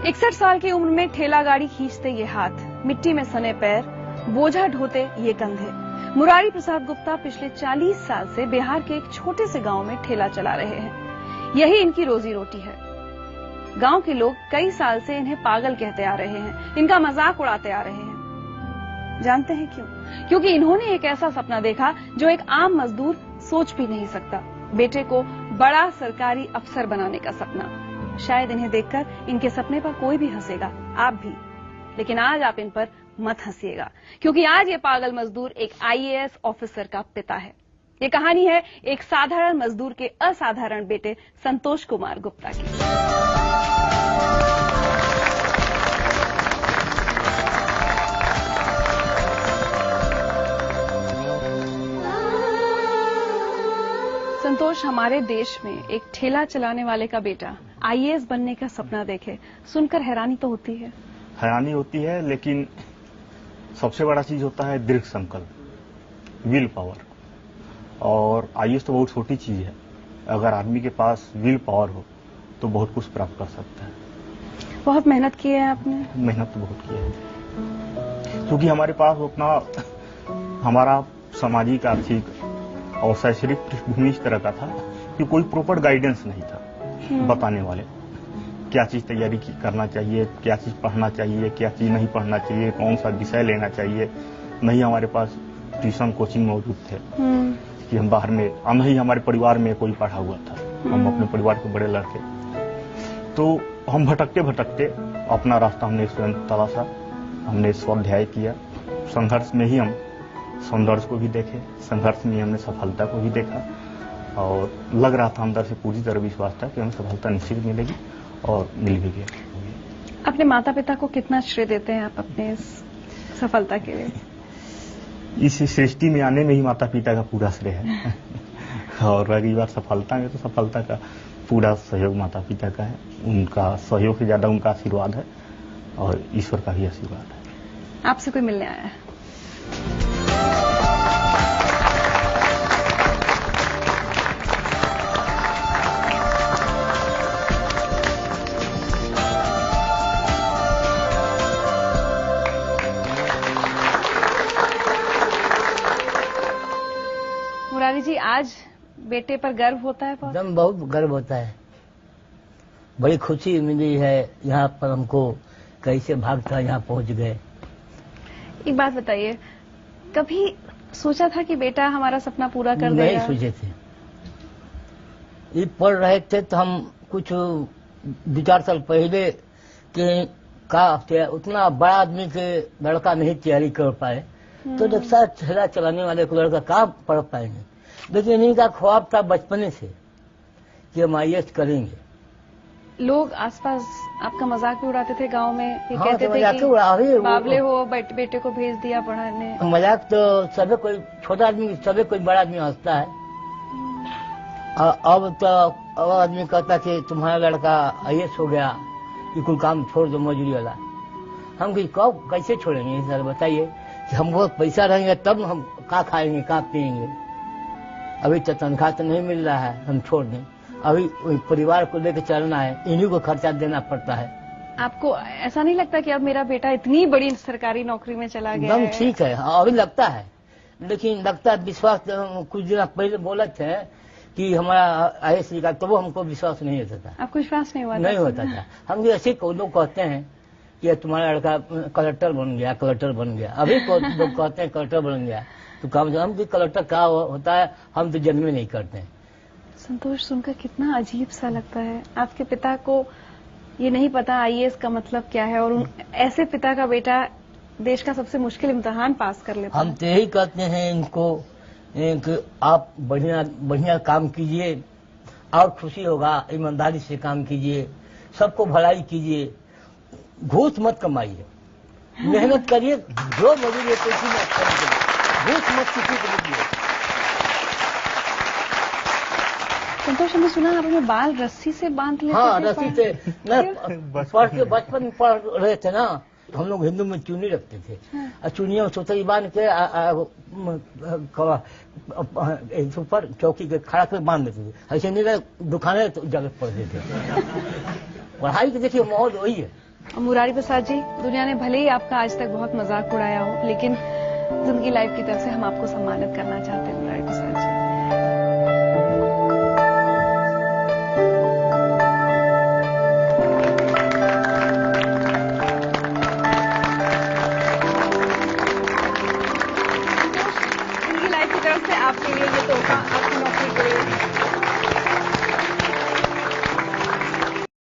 61 साल की उम्र में ठेला गाड़ी खींचते ये हाथ, मिट्टी में सने पैर, बोझा ढोते ये कंधे। मुरारी प्रसाद गुप्ता पिछले 40 साल से बिहार के एक छोटे से गांव में ठेला चला रहे हैं। यही इनकी रोजी रोटी है। गांव के लोग कई साल से इन्हें पागल कहते आ रहे हैं, इनका मजाक उड़ाते आ रहे हैं। जानते हैं क्यों? क्योंकि इन्होंने एक ऐसा सपना देखा जो एक आम मजदूर सोच भी नहीं सकता। बेटे को बड़ा सरकारी अफसर बनाने का सपना। शायद इन्हें देखकर इनके सपने पर कोई भी हंसेगा, आप भी। लेकिन आज आप इन पर मत हंसिएगा, क्योंकि आज ये पागल मजदूर एक IAS ऑफिसर का पिता है। ये कहानी है एक साधारण मजदूर के असाधारण बेटे संतोष कुमार गुप्ता की। संतोष, हमारे देश में एक ठेला चलाने वाले का बेटा IAS बनने का सपना देखे, सुनकर हैरानी तो होती है। हैरानी होती है, लेकिन सबसे बड़ा चीज होता है दृढ़ संकल्प, विल पावर। और IAS तो बहुत छोटी चीज है, अगर आदमी के पास विल पावर हो तो बहुत कुछ प्राप्त कर सकता है। बहुत मेहनत की है आपने? मेहनत तो बहुत की है, क्योंकि हमारे पास उतना हमारा सामाजिक, आर्थिक और शैक्षणिक पृष्ठभूमि इस तरह का था कि कोई प्रॉपर गाइडेंस नहीं था बताने वाले। क्या चीज तैयारी करना चाहिए, क्या चीज पढ़ना चाहिए, क्या चीज नहीं पढ़ना चाहिए, कौन सा विषय लेना चाहिए। नहीं हमारे पास ट्यूशन कोचिंग मौजूद थे कि हम बाहर में, नहीं हमारे परिवार में कोई पढ़ा हुआ था। हम अपने परिवार के बड़े लड़के, तो हम भटकते भटकते अपना रास्ता हमने स्वयं तलाशा। हमने स्वाध्याय किया, संघर्ष में ही हम सौंदर्य को भी देखे, संघर्ष में हमने सफलता को भी देखा। और लग रहा था अंदर से पूरी तरह विश्वास था कि हमें सफलता निश्चित मिलेगी, और मिल भी गया। अपने माता पिता को कितना श्रेय देते हैं आप अपने इस सफलता के लिए? इस सृष्टि में आने में ही माता पिता का पूरा श्रेय है। और रही बात सफलता में, तो सफलता का पूरा सहयोग माता पिता का है। उनका सहयोग से ज्यादा उनका आशीर्वाद है, और ईश्वर का भी आशीर्वाद है। आपसे कोई मिलने आया है? मुरारी जी, आज बेटे पर गर्व होता है? एकदम बहुत गर्व होता है, बड़ी खुशी मिली है। यहाँ पर हमको कैसे भागता यहाँ पहुँच गए। एक बात बताइए, कभी सोचा था कि बेटा हमारा सपना पूरा कर देगा? नहीं सोचे थे। ये पढ़ रहे थे तो हम कुछ 2-4 साल पहले के का उतना बड़ा आदमी के लड़का नहीं तैयारी कर पाए, तो रिक्शा ठेला चलाने वाले को लड़का कहाँ पढ़ पाएंगे। लेकिन इन्हीं का ख्वाब था बचपने से कि हम IAS करेंगे। लोग आसपास आपका मजाक भी उड़ाते थे गांव में, ये हाँ, कहते तो थे कि बावले हो, बेटे को भेज दिया पढ़ाने। मजाक तो सभी कोई, छोटा आदमी सभी कोई बड़ा आदमी हंसता है। अब तो अब आदमी कहता कि तुम्हारा लड़का IAS हो गया, कि कोई काम छोड़ दो मजदूरी वाला। हम कब कैसे छोड़ेंगे सर, बताइए। कि हमको पैसा रहेंगे तब हम क्या खाएंगे, क्या पिएंगे। अभी तो तनख्वाह तो नहीं मिल रहा है, हम छोड़ दें। अभी परिवार को लेकर चलना है, इन्हीं को खर्चा देना पड़ता है। आपको ऐसा नहीं लगता कि अब मेरा बेटा इतनी बड़ी सरकारी नौकरी में चला गया है? एकदम ठीक है, अभी लगता है, लेकिन लगता है विश्वास। कुछ दिन पहले बोला थे कि हमारा IAS निकाल, तो वो हमको विश्वास नहीं होता था। आपको विश्वास नहीं हुआ? नहीं होता था। हम ऐसे लोग कहते हैं कि तुम्हारा लड़का कलेक्टर बन गया, कलेक्टर बन गया। अभी लोग कहते हैं कलेक्टर बन गया, तो काम हम भी कलेक्टर क्या होता है हम तो जन्म में नहीं करते हैं। संतोष, सुनकर कितना अजीब सा लगता है। आपके पिता को ये नहीं पता IAS का मतलब क्या है, और ऐसे पिता का बेटा देश का सबसे मुश्किल इम्तिहान पास कर लेता है। हम तो यही कहते हैं इनको कि आप बढ़िया बढ़िया काम कीजिए, और खुशी होगा। ईमानदारी से काम कीजिए, सबको भलाई कीजिए, घूस मत कमाइए, मेहनत करिए, जो मजदूरी पैसे मत करिए, घूस मत किसी को दीजिए। संतोष, हमने सुना आप अपने बाल रस्सी से बांध लेते थे? हाँ, रस्सी से। बचपन में पढ़ रहे थे ना, हम लोग हिंदू में चुन्नी रखते थे। और चुनिया सुतरी बांध के ऊपर चौकी के खड़ा कर बांध देते थे। ऐसे नहीं दुकानें तो जगह पड़ते थे। पढ़ाई के देखिए माहौल वही है। मुरारी प्रसाद जी, दुनिया ने भले ही आपका आज तक बहुत मजाक उड़ाया हो, लेकिन जिंदगी लाइफ की तरफ से हम आपको सम्मानित करना चाहते हैं मुरारी प्रसाद जी।